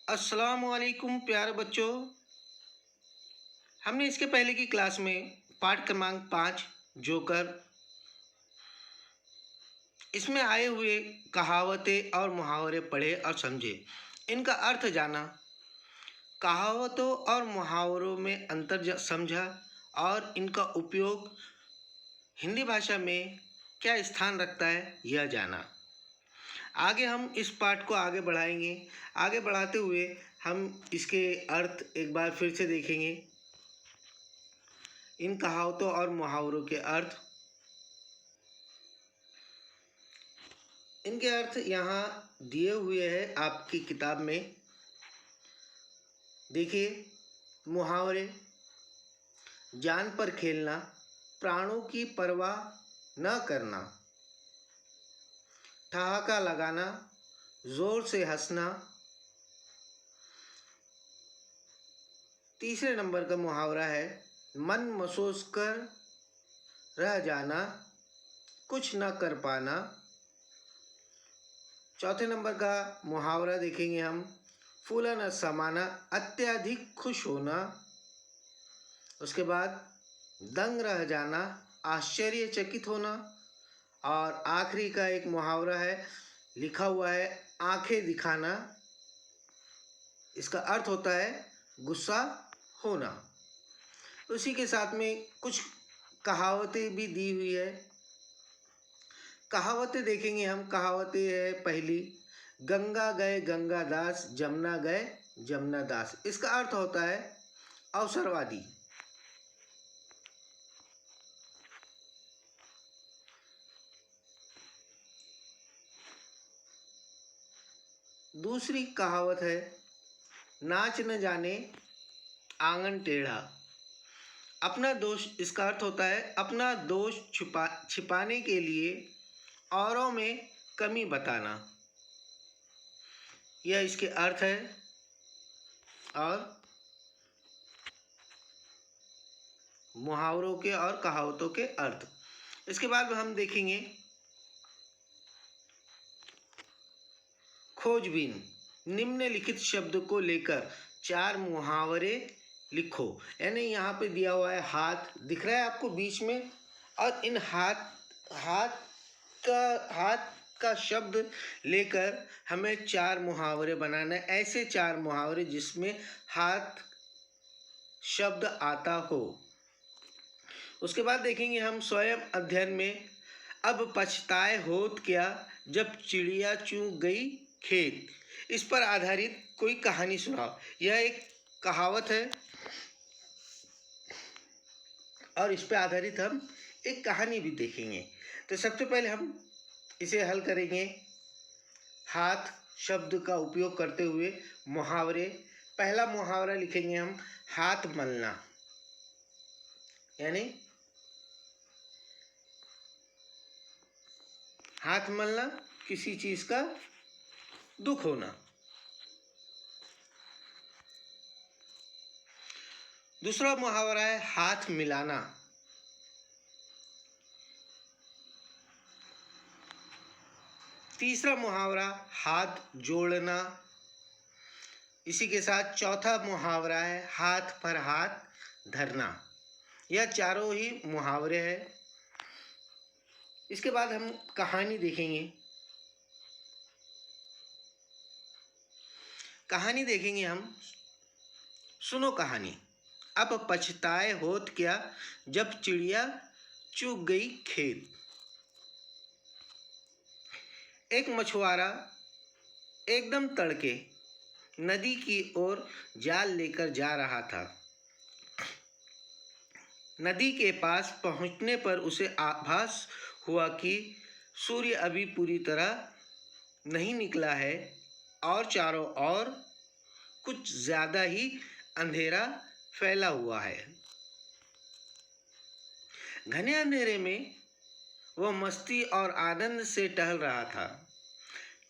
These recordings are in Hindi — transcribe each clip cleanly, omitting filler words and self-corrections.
अस्सलामुअलैकुम प्यारे बच्चों। हमने इसके पहले की क्लास में पाठ क्रमांक 5 जोकर इसमें आए हुए कहावतें और मुहावरे पढ़े और समझे, इनका अर्थ जाना, कहावतों और मुहावरों में अंतर समझा और इनका उपयोग हिंदी भाषा में क्या स्थान रखता है यह जाना। आगे हम इस पाठ को आगे बढ़ाएंगे। आगे बढ़ाते हुए हम इसके अर्थ एक बार फिर से देखेंगे। इन कहावतों और मुहावरों के अर्थ, इनके अर्थ यहाँ दिए हुए हैं आपकी किताब में। देखिए, मुहावरे: जान पर खेलना, प्राणों की परवाह न करना, ठहाका लगाना, जोर से हंसना। तीसरे नंबर का मुहावरा है मन महसूस कर रह जाना, कुछ न कर पाना। चौथे नंबर का मुहावरा देखेंगे हम, फूला न समाना, अत्यधिक खुश होना। उसके बाद दंग रह जाना, आश्चर्यचकित होना। और आखिरी का एक मुहावरा है, लिखा हुआ है आंखें दिखाना। इसका अर्थ होता है गुस्सा होना। उसी के साथ में कुछ कहावतें भी दी हुई है। कहावतें देखेंगे हम। कहावतें है पहली, गंगा गए गंगादास, जमुना गए जमुना दास। इसका अर्थ होता है अवसरवादी। दूसरी कहावत है, नाच न जाने आंगन टेढ़ा। अपना दोष, इसका अर्थ होता है अपना दोष छिपाने के लिए औरों में कमी बताना। यह इसके अर्थ है। और मुहावरों के और कहावतों के अर्थ। इसके बाद हम देखेंगे खोजबीन। निम्नलिखित शब्द को लेकर 4 मुहावरे लिखो। यानी यहाँ पे दिया हुआ है हाथ, दिख रहा है आपको बीच में, और इन हाथ का शब्द लेकर हमें 4 मुहावरे बनाना है। ऐसे 4 मुहावरे जिसमें हाथ शब्द आता हो। उसके बाद देखेंगे हम स्वयं अध्ययन में, अब पछताए होत क्या जब चिड़िया चूक गई खेत। इस पर आधारित कोई कहानी सुनाओ। यह एक कहावत है और इस पर आधारित हम एक कहानी भी देखेंगे। तो सबसे पहले हम इसे हल करेंगे हाथ शब्द का उपयोग करते हुए मुहावरे। पहला मुहावरा लिखेंगे हम, हाथ मलना। यानी हाथ मलना, किसी चीज का दुख होना। दूसरा मुहावरा है हाथ मिलाना। तीसरा मुहावरा हाथ जोड़ना। इसी के साथ चौथा मुहावरा है हाथ पर हाथ धरना। यह चारों ही मुहावरे हैं। इसके बाद हम कहानी देखेंगे। कहानी देखेंगे हम, सुनो कहानी। अब पछताए होत क्या जब चिड़िया चूक गई खेत। एक मछुआरा एकदम तड़के नदी की ओर जाल लेकर जा रहा था। नदी के पास पहुंचने पर उसे आभास हुआ कि सूर्य अभी पूरी तरह नहीं निकला है और चारों ओर कुछ ज़्यादा ही अंधेरा फैला हुआ है। घने अंधेरे में वह मस्ती और आनंद से टहल रहा था।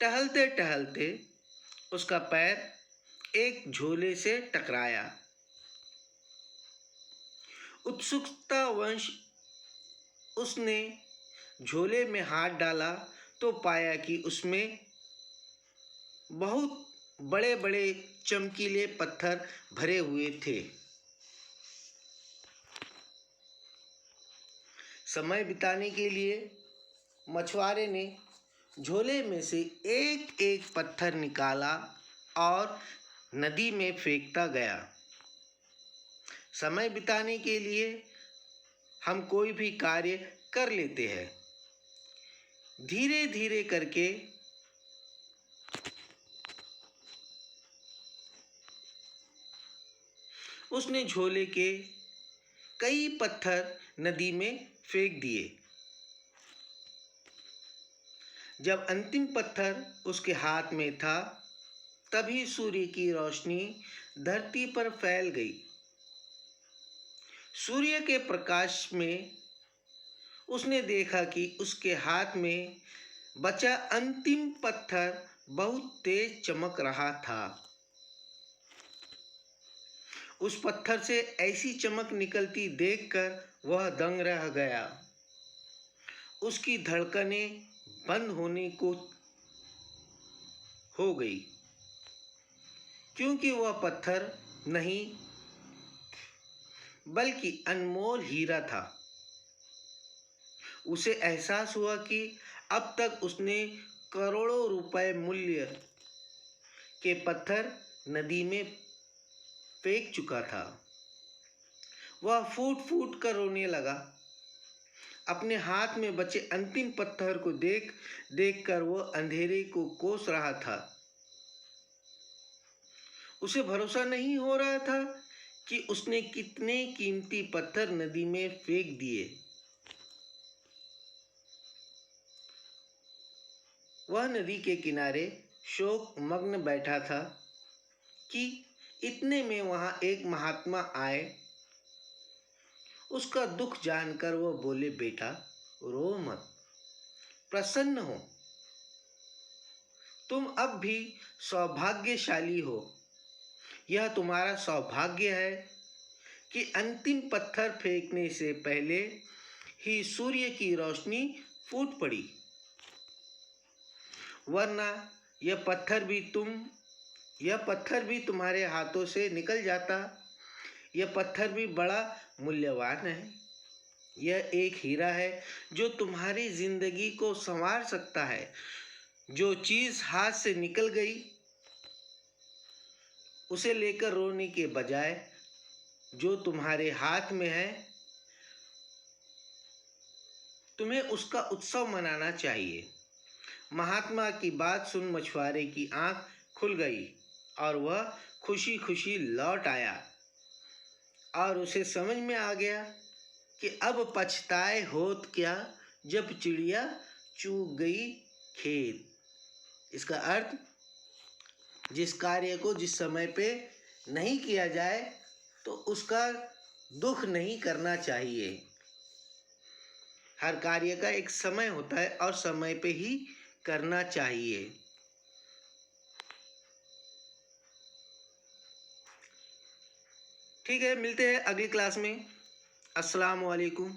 टहलते टहलते उसका पैर एक झोले से टकराया। उत्सुकतावश उसने झोले में हाथ डाला तो पाया कि उसमें बहुत बड़े बड़े चमकीले पत्थर भरे हुए थे। समय बिताने के लिए मछुआरे ने झोले में से एक एक पत्थर निकाला और नदी में फेंकता गया। समय बिताने के लिए हम कोई भी कार्य कर लेते हैं। धीरे धीरे करके उसने झोले के कई पत्थर नदी में फेंक दिए। जब अंतिम पत्थर उसके हाथ में था, तभी सूर्य की रोशनी धरती पर फैल गई। सूर्य के प्रकाश में उसने देखा कि उसके हाथ में बचा अंतिम पत्थर बहुत तेज चमक रहा था। उस पत्थर से ऐसी चमक निकलती देखकर वह दंग रह गया। उसकी धड़कनें बंद होने को हो गई, क्योंकि वह पत्थर नहीं बल्कि अनमोल हीरा था। उसे एहसास हुआ कि अब तक उसने करोड़ों रुपए मूल्य के पत्थर नदी में फेंक चुका था। वह फूट फूट कर रोने लगा। अपने हाथ में बचे अंतिम पत्थर को देख देख कर वह अंधेरे को कोस रहा था। उसे भरोसा नहीं हो रहा था कि उसने कितने कीमती पत्थर नदी में फेंक दिए। वह नदी के किनारे शोक मग्न बैठा था कि इतने में वहां एक महात्मा आए। उसका दुख जानकर वह बोले, बेटा रो मत, प्रसन्न हो। तुम अब भी सौभाग्यशाली हो। यह तुम्हारा सौभाग्य है कि अंतिम पत्थर फेंकने से पहले ही सूर्य की रोशनी फूट पड़ी, वरना यह पत्थर भी तुम्हारे हाथों से निकल जाता। यह पत्थर भी बड़ा मूल्यवान है। यह एक हीरा है जो तुम्हारी जिंदगी को संवार सकता है। जो चीज हाथ से निकल गई, उसे लेकर रोने के बजाय जो तुम्हारे हाथ में है, तुम्हें उसका उत्सव मनाना चाहिए। महात्मा की बात सुन मछुआरे की आंख खुल गई और वह खुशी खुशी लौट आया और उसे समझ में आ गया कि अब पछताए होत क्या जब चिड़िया चूग गई खेत। इसका अर्थ, जिस कार्य को जिस समय पे नहीं किया जाए तो उसका दुख नहीं करना चाहिए। हर कार्य का एक समय होता है और समय पे ही करना चाहिए। ठीक है, मिलते हैं अगली क्लास में। अस्सलाम वालेकुम।